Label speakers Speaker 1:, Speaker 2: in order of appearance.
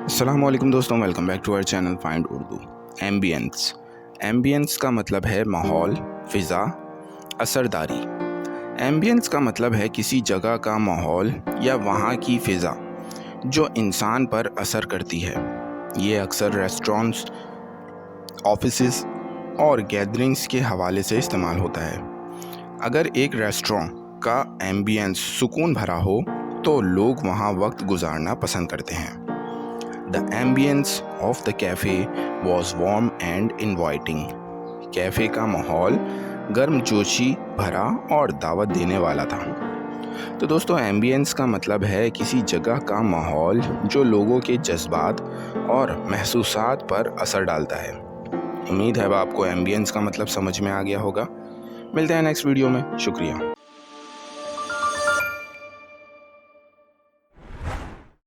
Speaker 1: السلام علیکم دوستوں، welcome back to our channel find Urdu. Ambience کا مطلب ہے ماحول، فضا، اثرداری۔ ایمبینس کا مطلب ہے کسی جگہ کا ماحول یا وہاں کی فضا جو انسان پر اثر کرتی ہے۔ یہ اکثر ریسٹورانٹس، آفیسز اور گیدرنگز کے حوالے سے استعمال ہوتا ہے۔ اگر ایک ریسٹورانٹ کا ایمبینس سکون بھرا ہو تو لوگ وہاں وقت گزارنا پسند کرتے ہیں۔ The ambience of the cafe was warm and inviting. Cafe کا ماحول گرم جوشی بھرا اور دعوت دینے والا تھا۔ تو دوستو، ایمبینس کا مطلب ہے کسی جگہ کا ماحول جو لوگوں کے جذبات اور محسوسات پر اثر ڈالتا ہے۔ امید ہے اب آپ کو ایمبینس کا مطلب سمجھ میں آ گیا ہوگا۔ ملتے ہیں نیکسٹ ویڈیو میں۔ شکریہ۔